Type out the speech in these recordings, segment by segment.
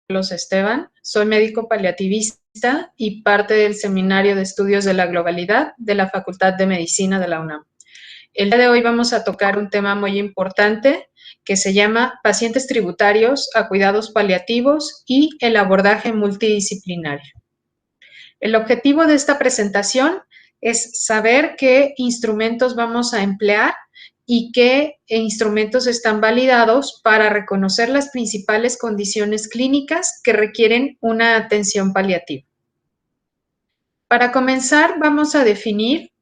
Carlos Esteban, soy médico paliativista y parte del Seminario de Estudios de la Globalidad de la Facultad de Medicina de la UNAM. El día de hoy vamos a tocar un tema muy importante que se llama pacientes tributarios a cuidados paliativos y el abordaje multidisciplinario. El objetivo de esta presentación es saber qué instrumentos vamos a emplear y qué instrumentos están validados para reconocer las principales condiciones clínicas que requieren una atención paliativa. Para comenzar, vamos a definir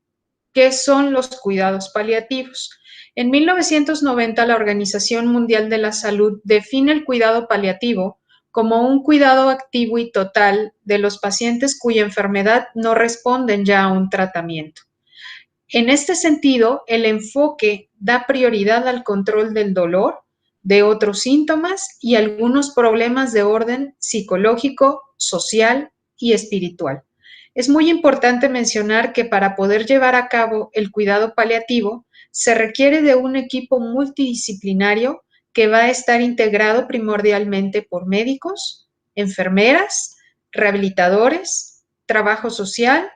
qué son los cuidados paliativos. En 1990, la Organización Mundial de la Salud define el cuidado paliativo como un cuidado activo y total de los pacientes cuya enfermedad no responden ya a un tratamiento. En este sentido, el enfoque da prioridad al control del dolor, de otros síntomas y algunos problemas de orden psicológico, social y espiritual. Es muy importante mencionar que para poder llevar a cabo el cuidado paliativo se requiere de un equipo multidisciplinario que va a estar integrado primordialmente por médicos, enfermeras, rehabilitadores, trabajo social,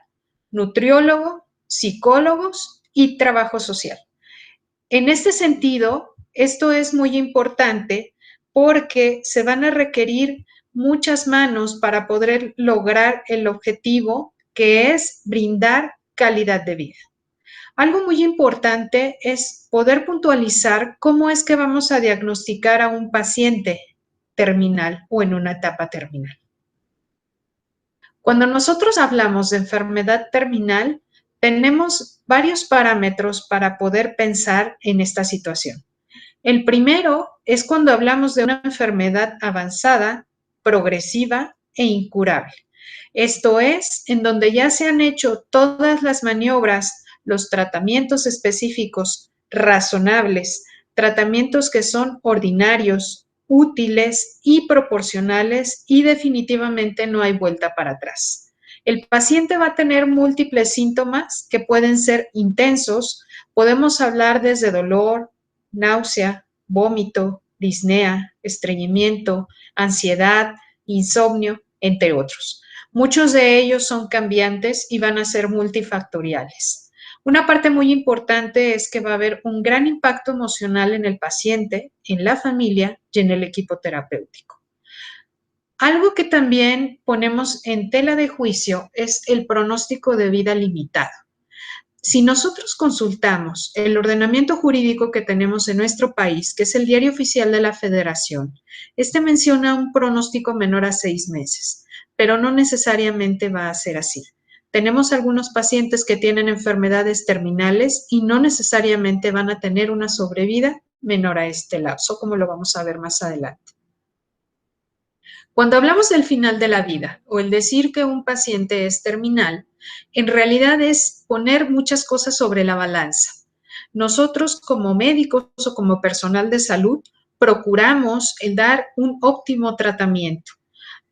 nutriólogo, psicólogos y trabajo social. En este sentido, esto es muy importante porque se van a requerir muchas manos para poder lograr el objetivo, que es brindar calidad de vida. Algo muy importante es poder puntualizar cómo es que vamos a diagnosticar a un paciente terminal o en una etapa terminal. Cuando nosotros hablamos de enfermedad terminal, tenemos varios parámetros para poder pensar en esta situación. El primero es cuando hablamos de una enfermedad avanzada, progresiva e incurable. Esto es, en donde ya se han hecho todas las maniobras, los tratamientos específicos razonables, tratamientos que son ordinarios, útiles y proporcionales y definitivamente no hay vuelta para atrás. El paciente va a tener múltiples síntomas que pueden ser intensos. Podemos hablar desde dolor, náusea, vómito, disnea, estreñimiento, ansiedad, insomnio, entre otros. Muchos de ellos son cambiantes y van a ser multifactoriales. Una parte muy importante es que va a haber un gran impacto emocional en el paciente, en la familia y en el equipo terapéutico. Algo que también ponemos en tela de juicio es el pronóstico de vida limitado. Si nosotros consultamos el ordenamiento jurídico que tenemos en nuestro país, que es el Diario Oficial de la Federación, este menciona un pronóstico menor a 6 meses, pero no necesariamente va a ser así. Tenemos algunos pacientes que tienen enfermedades terminales y no necesariamente van a tener una sobrevida menor a este lapso, como lo vamos a ver más adelante. Cuando hablamos del final de la vida o el decir que un paciente es terminal, en realidad es poner muchas cosas sobre la balanza. Nosotros como médicos o como personal de salud procuramos el dar un óptimo tratamiento.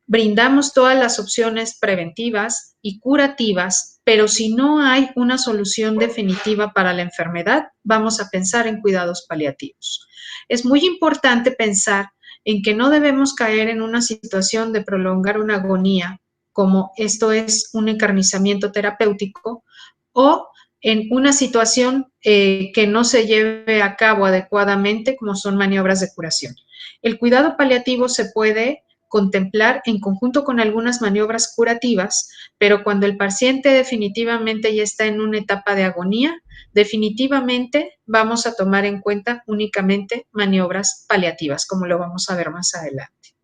Brindamos todas las opciones preventivas y curativas, pero si no hay una solución definitiva para la enfermedad, vamos a pensar en cuidados paliativos. Es muy importante pensar en que no debemos caer en una situación de prolongar una agonía, como esto es un encarnizamiento terapéutico, o en una situación que no se lleve a cabo adecuadamente, como son maniobras de curación. El cuidado paliativo se puede contemplar en conjunto con algunas maniobras curativas, pero cuando el paciente definitivamente ya está en una etapa de agonía, definitivamente vamos a tomar en cuenta únicamente maniobras paliativas, como lo vamos a ver más adelante.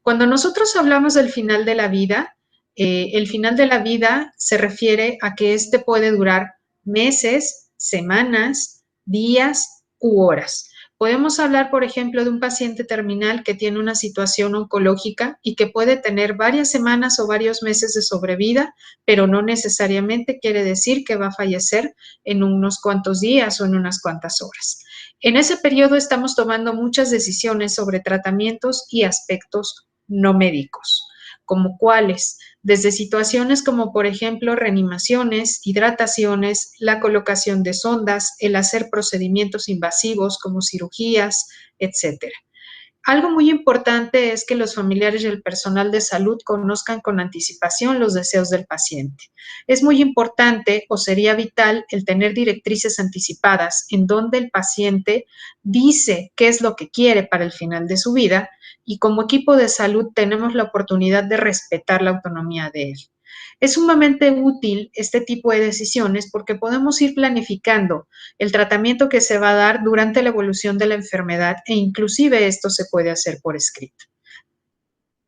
Cuando nosotros hablamos del final de la vida, el final de la vida se refiere a que este puede durar meses, semanas, días u horas. Podemos hablar, por ejemplo, de un paciente terminal que tiene una situación oncológica y que puede tener varias semanas o varios meses de sobrevida, pero no necesariamente quiere decir que va a fallecer en unos cuantos días o en unas cuantas horas. En ese periodo estamos tomando muchas decisiones sobre tratamientos y aspectos no médicos, como cuáles, desde situaciones como por ejemplo reanimaciones, hidrataciones, la colocación de sondas, el hacer procedimientos invasivos como cirugías, etc. Algo muy importante es que los familiares y el personal de salud conozcan con anticipación los deseos del paciente. Es muy importante o sería vital el tener directrices anticipadas en donde el paciente dice qué es lo que quiere para el final de su vida y como equipo de salud tenemos la oportunidad de respetar la autonomía de él. Es sumamente útil este tipo de decisiones porque podemos ir planificando el tratamiento que se va a dar durante la evolución de la enfermedad e inclusive esto se puede hacer por escrito.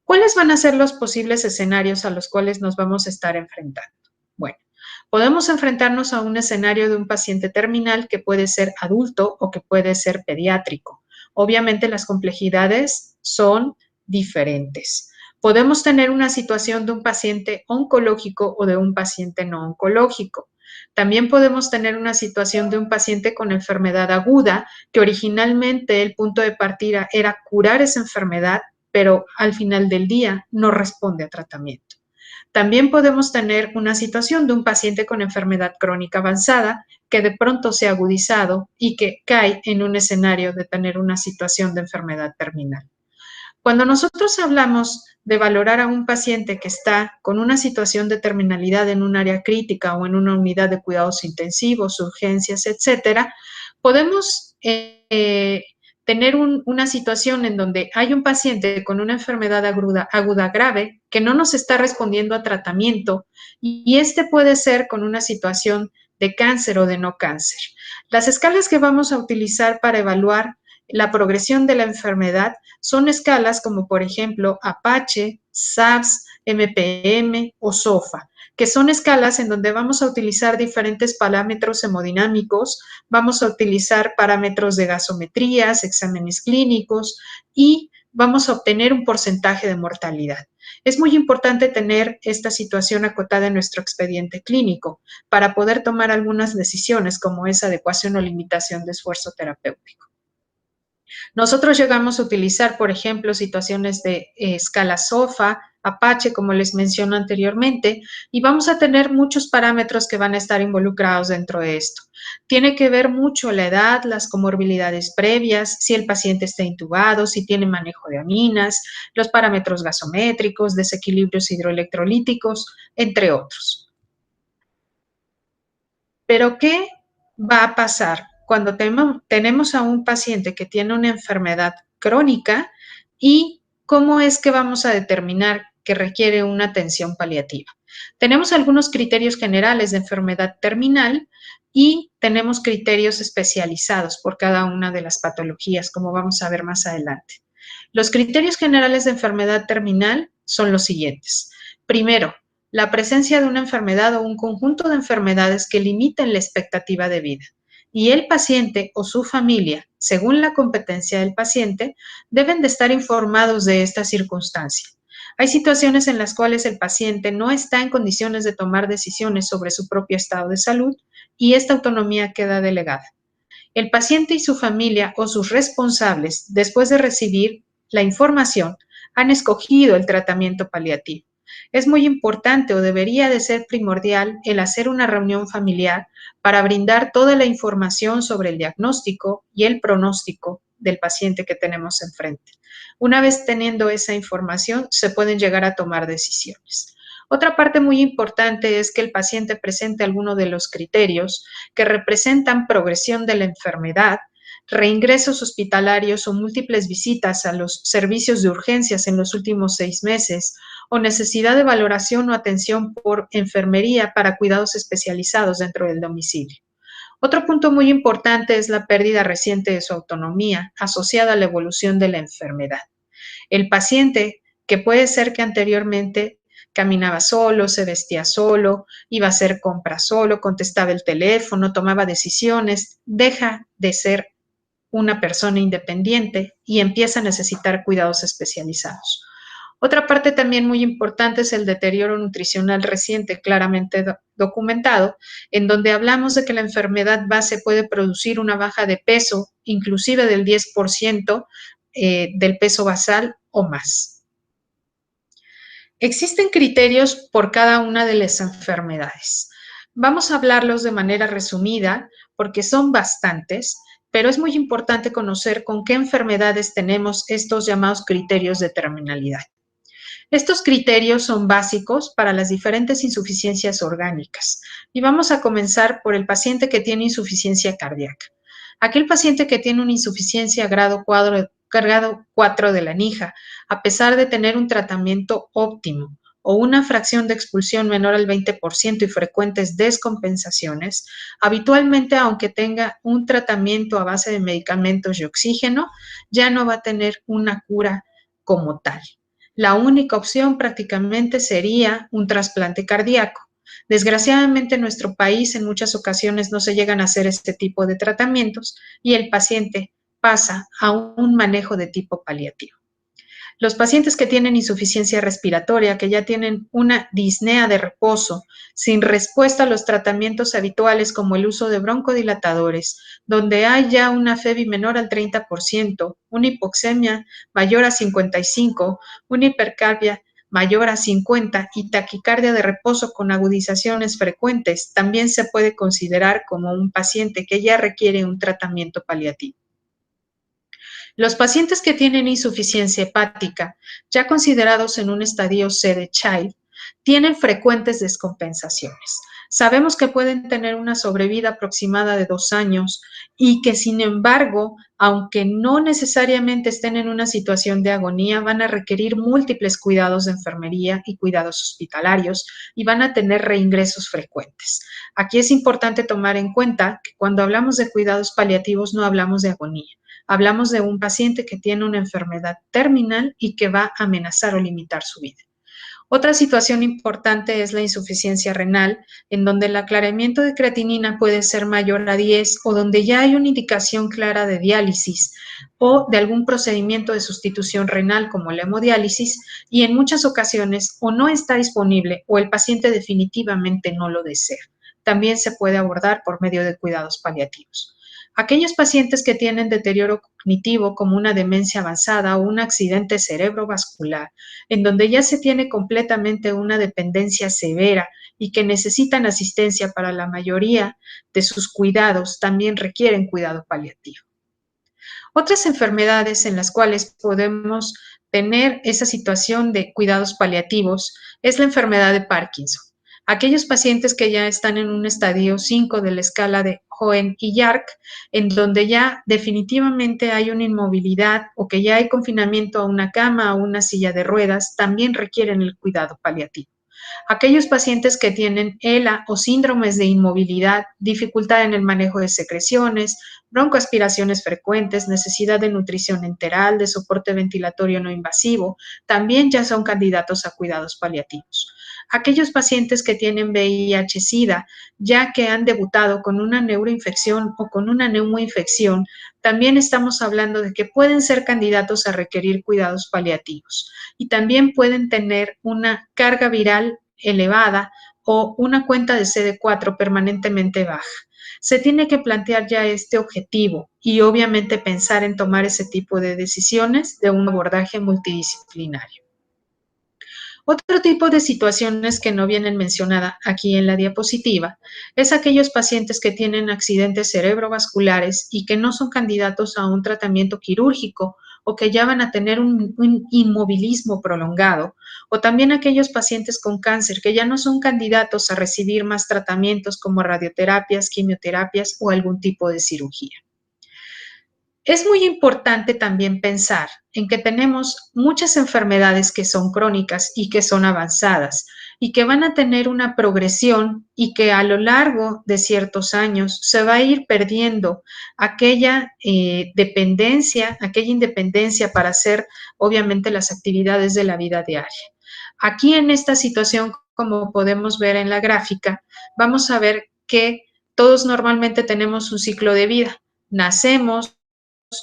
¿Cuáles van a ser los posibles escenarios a los cuales nos vamos a estar enfrentando? Bueno, podemos enfrentarnos a un escenario de un paciente terminal que puede ser adulto o que puede ser pediátrico. Obviamente las complejidades son diferentes. Podemos tener una situación de un paciente oncológico o de un paciente no oncológico. También podemos tener una situación de un paciente con enfermedad aguda, que originalmente el punto de partida era curar esa enfermedad, pero al final del día no responde a tratamiento. También podemos tener una situación de un paciente con enfermedad crónica avanzada que de pronto se ha agudizado y que cae en un escenario de tener una situación de enfermedad terminal. Cuando nosotros hablamos de valorar a un paciente que está con una situación de terminalidad en un área crítica o en una unidad de cuidados intensivos, urgencias, etcétera, podemos tener una situación en donde hay un paciente con una enfermedad aguda grave que no nos está respondiendo a tratamiento y este puede ser con una situación de cáncer o de no cáncer. Las escalas que vamos a utilizar para evaluar la progresión de la enfermedad son escalas como por ejemplo Apache, SAPS, MPM o SOFA, que son escalas en donde vamos a utilizar diferentes parámetros hemodinámicos, vamos a utilizar parámetros de gasometrías, exámenes clínicos y vamos a obtener un porcentaje de mortalidad. Es muy importante tener esta situación acotada en nuestro expediente clínico para poder tomar algunas decisiones como esa adecuación o limitación de esfuerzo terapéutico. Nosotros llegamos a utilizar, por ejemplo, situaciones de escala SOFA, Apache, como les menciono anteriormente, y vamos a tener muchos parámetros que van a estar involucrados dentro de esto. Tiene que ver mucho la edad, las comorbilidades previas, si el paciente está intubado, si tiene manejo de aminas, los parámetros gasométricos, desequilibrios hidroelectrolíticos, entre otros. Pero, ¿qué va a pasar cuando tenemos a un paciente que tiene una enfermedad crónica y cómo es que vamos a determinar que requiere una atención paliativa? Tenemos algunos criterios generales de enfermedad terminal y tenemos criterios especializados por cada una de las patologías, como vamos a ver más adelante. Los criterios generales de enfermedad terminal son los siguientes. Primero, la presencia de una enfermedad o un conjunto de enfermedades que limiten la expectativa de vida. Y el paciente o su familia, según la competencia del paciente, deben de estar informados de esta circunstancia. Hay situaciones en las cuales el paciente no está en condiciones de tomar decisiones sobre su propio estado de salud y esta autonomía queda delegada. El paciente y su familia o sus responsables, después de recibir la información, han escogido el tratamiento paliativo. Es muy importante o debería de ser primordial el hacer una reunión familiar para brindar toda la información sobre el diagnóstico y el pronóstico del paciente que tenemos enfrente. Una vez teniendo esa información, se pueden llegar a tomar decisiones. Otra parte muy importante es que el paciente presente alguno de los criterios que representan progresión de la enfermedad, reingresos hospitalarios o múltiples visitas a los servicios de urgencias en los últimos 6 meses o necesidad de valoración o atención por enfermería para cuidados especializados dentro del domicilio. Otro punto muy importante es la pérdida reciente de su autonomía asociada a la evolución de la enfermedad. El paciente, que puede ser que anteriormente caminaba solo, se vestía solo, iba a hacer compras solo, contestaba el teléfono, tomaba decisiones, deja de ser una persona independiente y empieza a necesitar cuidados especializados. Otra parte también muy importante es el deterioro nutricional reciente, claramente documentado, en donde hablamos de que la enfermedad base puede producir una baja de peso, inclusive del 10% del peso basal o más. Existen criterios por cada una de las enfermedades. Vamos a hablarlos de manera resumida porque son bastantes, pero es muy importante conocer con qué enfermedades tenemos estos llamados criterios de terminalidad. Estos criterios son básicos para las diferentes insuficiencias orgánicas y vamos a comenzar por el paciente que tiene insuficiencia cardíaca. Aquel paciente que tiene una insuficiencia grado 4 de Lanija, a pesar de tener un tratamiento óptimo o una fracción de expulsión menor al 20% y frecuentes descompensaciones, habitualmente, aunque tenga un tratamiento a base de medicamentos y oxígeno, ya no va a tener una cura como tal. La única opción prácticamente sería un trasplante cardíaco. Desgraciadamente en nuestro país en muchas ocasiones no se llegan a hacer este tipo de tratamientos y el paciente pasa a un manejo de tipo paliativo. Los pacientes que tienen insuficiencia respiratoria, que ya tienen una disnea de reposo, sin respuesta a los tratamientos habituales como el uso de broncodilatadores, donde hay ya una FEBI menor al 30%, una hipoxemia mayor a 55, una hipercarbia mayor a 50 y taquicardia de reposo con agudizaciones frecuentes, también se puede considerar como un paciente que ya requiere un tratamiento paliativo. Los pacientes que tienen insuficiencia hepática, ya considerados en un estadio C de Child, tienen frecuentes descompensaciones. Sabemos que pueden tener una sobrevida aproximada de 2 años y que, sin embargo, aunque no necesariamente estén en una situación de agonía, van a requerir múltiples cuidados de enfermería y cuidados hospitalarios y van a tener reingresos frecuentes. Aquí es importante tomar en cuenta que cuando hablamos de cuidados paliativos no hablamos de agonía. Hablamos de un paciente que tiene una enfermedad terminal y que va a amenazar o limitar su vida. Otra situación importante es la insuficiencia renal, en donde el aclaramiento de creatinina puede ser mayor a 10 o donde ya hay una indicación clara de diálisis o de algún procedimiento de sustitución renal como la hemodiálisis y en muchas ocasiones o no está disponible o el paciente definitivamente no lo desea. También se puede abordar por medio de cuidados paliativos. Aquellos pacientes que tienen deterioro cognitivo como una demencia avanzada o un accidente cerebrovascular, en donde ya se tiene completamente una dependencia severa y que necesitan asistencia para la mayoría de sus cuidados, también requieren cuidado paliativo. Otras enfermedades en las cuales podemos tener esa situación de cuidados paliativos es la enfermedad de Parkinson. Aquellos pacientes que ya están en un estadio 5 de la escala de Hoehn y Yark, en donde ya definitivamente hay una inmovilidad o que ya hay confinamiento a una cama o una silla de ruedas, también requieren el cuidado paliativo. Aquellos pacientes que tienen ELA o síndromes de inmovilidad, dificultad en el manejo de secreciones, broncoaspiraciones frecuentes, necesidad de nutrición enteral, de soporte ventilatorio no invasivo, también ya son candidatos a cuidados paliativos. Aquellos pacientes que tienen VIH-Sida, ya que han debutado con una neuroinfección o con una neumoinfección, también estamos hablando de que pueden ser candidatos a requerir cuidados paliativos y también pueden tener una carga viral elevada o una cuenta de CD4 permanentemente baja. Se tiene que plantear ya este objetivo y obviamente pensar en tomar ese tipo de decisiones de un abordaje multidisciplinario. Otro tipo de situaciones que no vienen mencionadas aquí en la diapositiva es aquellos pacientes que tienen accidentes cerebrovasculares y que no son candidatos a un tratamiento quirúrgico o que ya van a tener un inmovilismo prolongado, o también aquellos pacientes con cáncer que ya no son candidatos a recibir más tratamientos como radioterapias, quimioterapias o algún tipo de cirugía. Es muy importante también pensar en que tenemos muchas enfermedades que son crónicas y que son avanzadas y que van a tener una progresión y que a lo largo de ciertos años se va a ir perdiendo aquella dependencia, aquella independencia para hacer obviamente las actividades de la vida diaria. Aquí en esta situación, como podemos ver en la gráfica, vamos a ver que todos normalmente tenemos un ciclo de vida. Nacemos,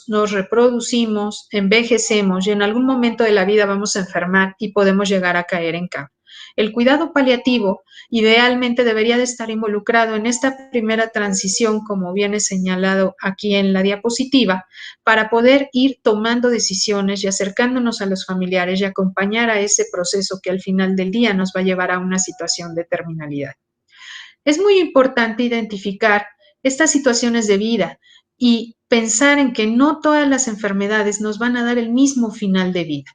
nos reproducimos, envejecemos y en algún momento de la vida vamos a enfermar y podemos llegar a caer en cama. El cuidado paliativo idealmente debería de estar involucrado en esta primera transición, como viene señalado aquí en la diapositiva, para poder ir tomando decisiones y acercándonos a los familiares y acompañar a ese proceso que al final del día nos va a llevar a una situación de terminalidad. Es muy importante identificar estas situaciones de vida y pensar en que no todas las enfermedades nos van a dar el mismo final de vida.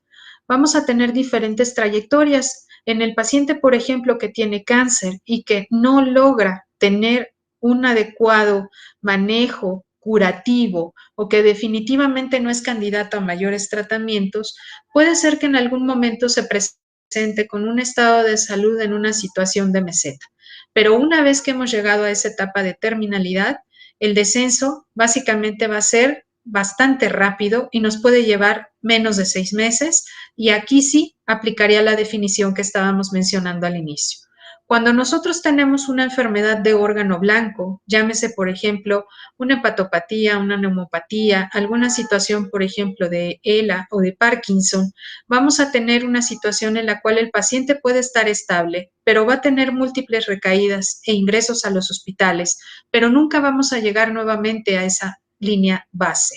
Vamos a tener diferentes trayectorias. En el paciente, por ejemplo, que tiene cáncer y que no logra tener un adecuado manejo curativo o que definitivamente no es candidato a mayores tratamientos, puede ser que en algún momento se presente con un estado de salud en una situación de meseta. Pero una vez que hemos llegado a esa etapa de terminalidad, el descenso básicamente va a ser bastante rápido y nos puede llevar menos de 6 meses, y aquí sí aplicaría la definición que estábamos mencionando al inicio. Cuando nosotros tenemos una enfermedad de órgano blanco, llámese por ejemplo una hepatopatía, una neumopatía, alguna situación por ejemplo de ELA o de Parkinson, vamos a tener una situación en la cual el paciente puede estar estable, pero va a tener múltiples recaídas e ingresos a los hospitales, pero nunca vamos a llegar nuevamente a esa línea base.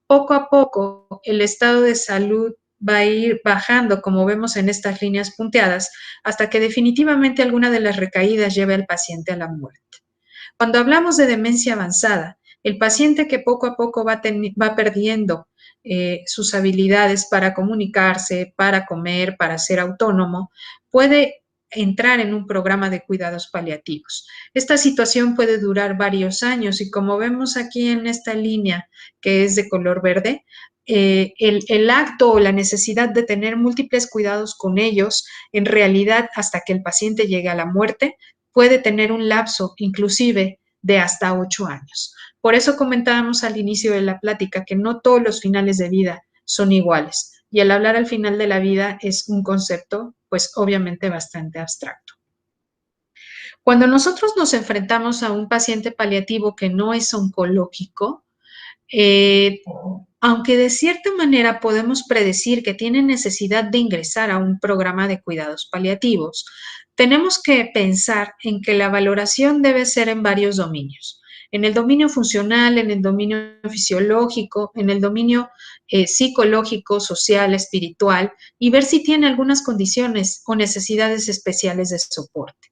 Poco a poco, el estado de salud va a ir bajando, como vemos en estas líneas punteadas, hasta que definitivamente alguna de las recaídas lleve al paciente a la muerte. Cuando hablamos de demencia avanzada, el paciente que poco a poco va perdiendo sus habilidades para comunicarse, para comer, para ser autónomo, puede entrar en un programa de cuidados paliativos. Esta situación puede durar varios años y como vemos aquí en esta línea que es de color verde, el acto o la necesidad de tener múltiples cuidados con ellos, en realidad hasta que el paciente llegue a la muerte, puede tener un lapso inclusive de hasta 8 años. Por eso comentábamos al inicio de la plática que no todos los finales de vida son iguales, y el hablar al final de la vida es un concepto, pues obviamente bastante abstracto. Cuando nosotros nos enfrentamos a un paciente paliativo que no es oncológico, aunque de cierta manera podemos predecir que tiene necesidad de ingresar a un programa de cuidados paliativos, tenemos que pensar en que la valoración debe ser en varios dominios. En el dominio funcional, en el dominio fisiológico, en el dominio psicológico, social, espiritual, y ver si tiene algunas condiciones o necesidades especiales de soporte.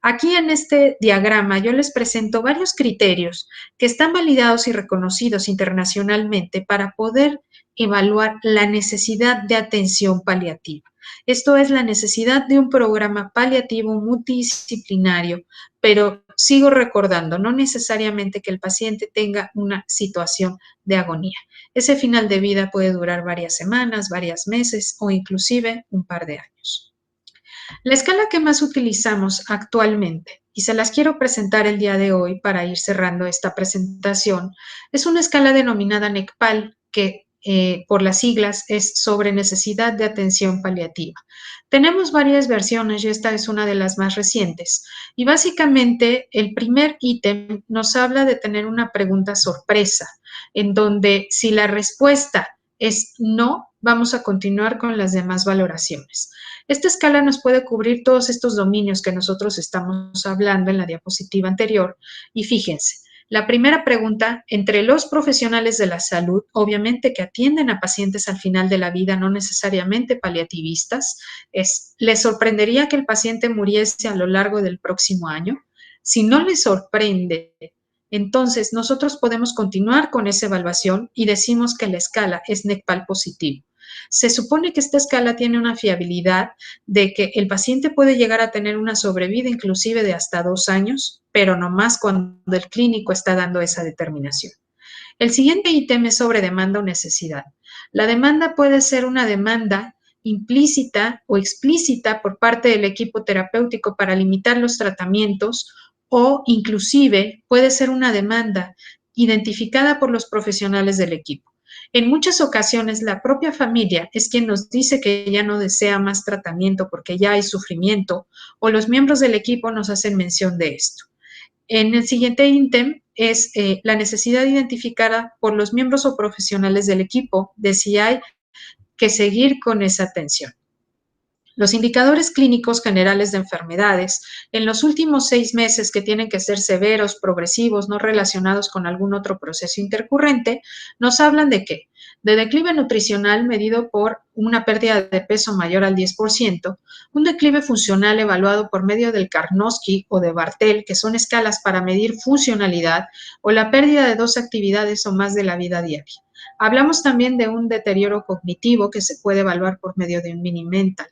Aquí en este diagrama yo les presento varios criterios que están validados y reconocidos internacionalmente para poder evaluar la necesidad de atención paliativa. Esto es la necesidad de un programa paliativo multidisciplinario, pero sigo recordando, no necesariamente que el paciente tenga una situación de agonía. Ese final de vida puede durar varias semanas, varios meses o inclusive un par de años. La escala que más utilizamos actualmente, y se las quiero presentar el día de hoy para ir cerrando esta presentación, es una escala denominada NECPAL, que por las siglas es sobre necesidad de atención paliativa. Tenemos varias versiones y esta es una de las más recientes. Y básicamente el primer ítem nos habla de tener una pregunta sorpresa, en donde si la respuesta es no, vamos a continuar con las demás valoraciones. Esta escala nos puede cubrir todos estos dominios que nosotros estamos hablando en la diapositiva anterior. Y fíjense, la primera pregunta, entre los profesionales de la salud, obviamente que atienden a pacientes al final de la vida, no necesariamente paliativistas, es, ¿les sorprendería que el paciente muriese a lo largo del próximo año? Si no les sorprende, entonces nosotros podemos continuar con esa evaluación y decimos que la escala es NECPAL positivo. Se supone que esta escala tiene una fiabilidad de que el paciente puede llegar a tener una sobrevida inclusive de hasta 2 años, pero no más cuando el clínico está dando esa determinación. El siguiente ítem es sobre demanda o necesidad. La demanda puede ser una demanda implícita o explícita por parte del equipo terapéutico para limitar los tratamientos, o inclusive puede ser una demanda identificada por los profesionales del equipo. En muchas ocasiones la propia familia es quien nos dice que ya no desea más tratamiento porque ya hay sufrimiento, o los miembros del equipo nos hacen mención de esto. En el siguiente ítem es la necesidad identificada por los miembros o profesionales del equipo de si hay que seguir con esa atención. Los indicadores clínicos generales de enfermedades en los últimos 6 meses que tienen que ser severos, progresivos, no relacionados con algún otro proceso intercurrente, nos hablan de qué? De declive nutricional medido por una pérdida de peso mayor al 10%, un declive funcional evaluado por medio del Karnofsky o de Bartel, que son escalas para medir funcionalidad, o la pérdida de 2 actividades o más de la vida diaria. Hablamos también de un deterioro cognitivo que se puede evaluar por medio de un mini mental.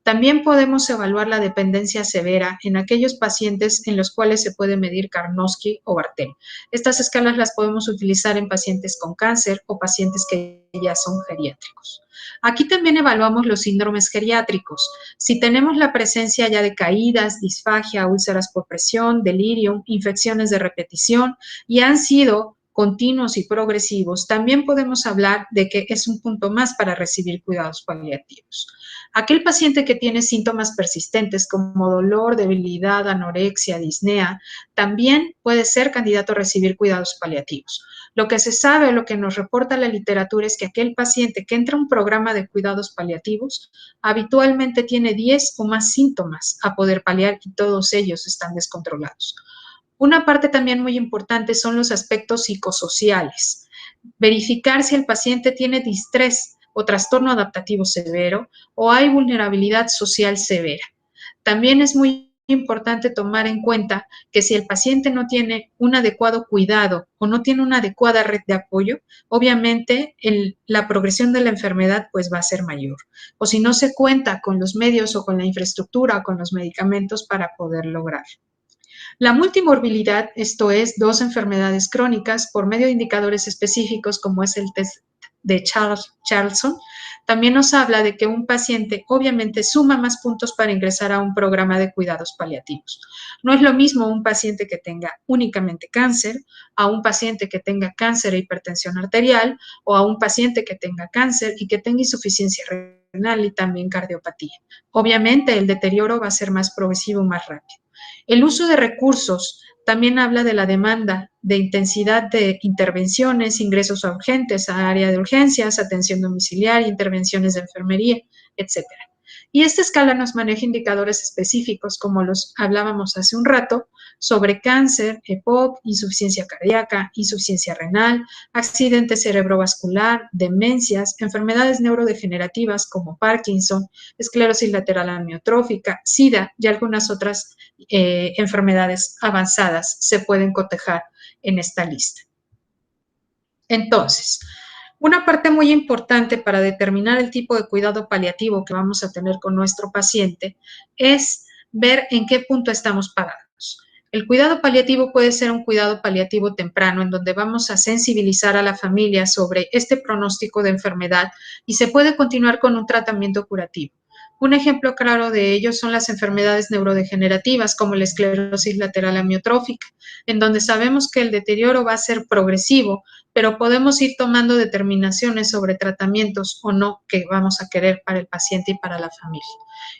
También podemos evaluar la dependencia severa en aquellos pacientes en los cuales se puede medir Karnofsky o Bartel. Estas escalas las podemos utilizar en pacientes con cáncer o pacientes que ya son geriátricos. Aquí también evaluamos los síndromes geriátricos. Si tenemos la presencia ya de caídas, disfagia, úlceras por presión, delirium, infecciones de repetición y han sido continuos y progresivos, también podemos hablar de que es un punto más para recibir cuidados paliativos. Aquel paciente que tiene síntomas persistentes como dolor, debilidad, anorexia, disnea, también puede ser candidato a recibir cuidados paliativos. Lo que se sabe o lo que nos reporta la literatura es que aquel paciente que entra a un programa de cuidados paliativos habitualmente tiene 10 o más síntomas a poder paliar y todos ellos están descontrolados. Una parte también muy importante son los aspectos psicosociales. Verificar si el paciente tiene distrés o trastorno adaptativo severo o hay vulnerabilidad social severa. También es muy importante tomar en cuenta que si el paciente no tiene un adecuado cuidado o no tiene una adecuada red de apoyo, obviamente la progresión de la enfermedad pues va a ser mayor. O si no se cuenta con los medios o con la infraestructura o con los medicamentos para poder lograr. La multimorbilidad, esto es, 2 enfermedades crónicas por medio de indicadores específicos como es el test de Charlson, también nos habla de que un paciente obviamente suma más puntos para ingresar a un programa de cuidados paliativos. No es lo mismo un paciente que tenga únicamente cáncer, a un paciente que tenga cáncer e hipertensión arterial, o a un paciente que tenga cáncer y que tenga insuficiencia renal y también cardiopatía. Obviamente el deterioro va a ser más progresivo y más rápido. El uso de recursos también habla de la demanda de intensidad de intervenciones, ingresos urgentes a área de urgencias, atención domiciliaria, intervenciones de enfermería, etcétera. Y esta escala nos maneja indicadores específicos, como los hablábamos hace un rato, sobre cáncer, EPOC, insuficiencia cardíaca, insuficiencia renal, accidente cerebrovascular, demencias, enfermedades neurodegenerativas como Parkinson, esclerosis lateral amiotrófica, SIDA y algunas otras enfermedades avanzadas se pueden cotejar en esta lista. Entonces, una parte muy importante para determinar el tipo de cuidado paliativo que vamos a tener con nuestro paciente es ver en qué punto estamos parados. El cuidado paliativo puede ser un cuidado paliativo temprano, en donde vamos a sensibilizar a la familia sobre este pronóstico de enfermedad y se puede continuar con un tratamiento curativo. Un ejemplo claro de ello son las enfermedades neurodegenerativas como la esclerosis lateral amiotrófica, en donde sabemos que el deterioro va a ser progresivo, pero podemos ir tomando determinaciones sobre tratamientos o no que vamos a querer para el paciente y para la familia.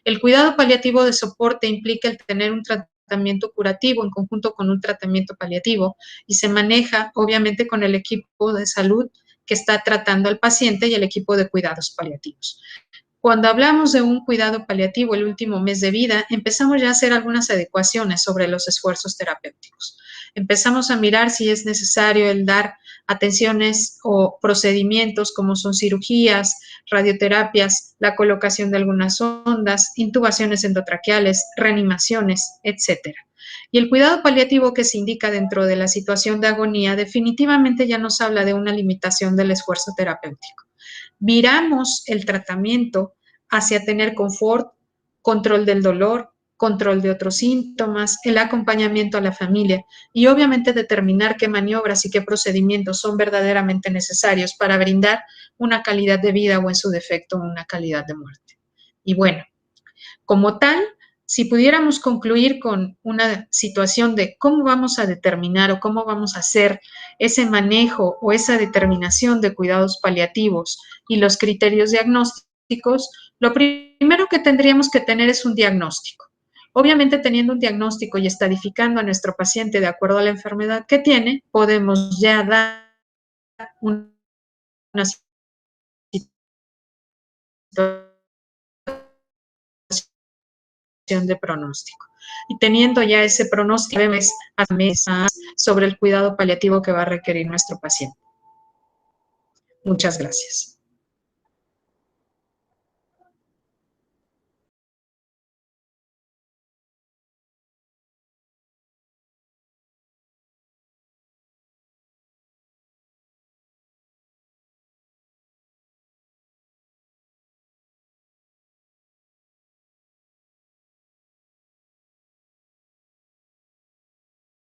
El cuidado paliativo de soporte implica el tener un tratamiento curativo en conjunto con un tratamiento paliativo y se maneja obviamente con el equipo de salud que está tratando al paciente y el equipo de cuidados paliativos. Cuando hablamos de un cuidado paliativo el último mes de vida, empezamos ya a hacer algunas adecuaciones sobre los esfuerzos terapéuticos. Empezamos a mirar si es necesario el dar atenciones o procedimientos como son cirugías, radioterapias, la colocación de algunas sondas, intubaciones endotraqueales, reanimaciones, etcétera. Y el cuidado paliativo que se indica dentro de la situación de agonía definitivamente ya nos habla de una limitación del esfuerzo terapéutico. Viramos el tratamiento hacia tener confort, control del dolor, control de otros síntomas, el acompañamiento a la familia y obviamente determinar qué maniobras y qué procedimientos son verdaderamente necesarios para brindar una calidad de vida o en su defecto una calidad de muerte. Y bueno, como tal, si pudiéramos concluir con una situación de cómo vamos a determinar o cómo vamos a hacer ese manejo o esa determinación de cuidados paliativos y los criterios diagnósticos, lo primero que tendríamos que tener es un diagnóstico. Obviamente, teniendo un diagnóstico y estadificando a nuestro paciente de acuerdo a la enfermedad que tiene, podemos ya dar una situación de pronóstico. Y teniendo ya ese pronóstico, mes a mes sobre el cuidado paliativo que va a requerir nuestro paciente. Muchas gracias.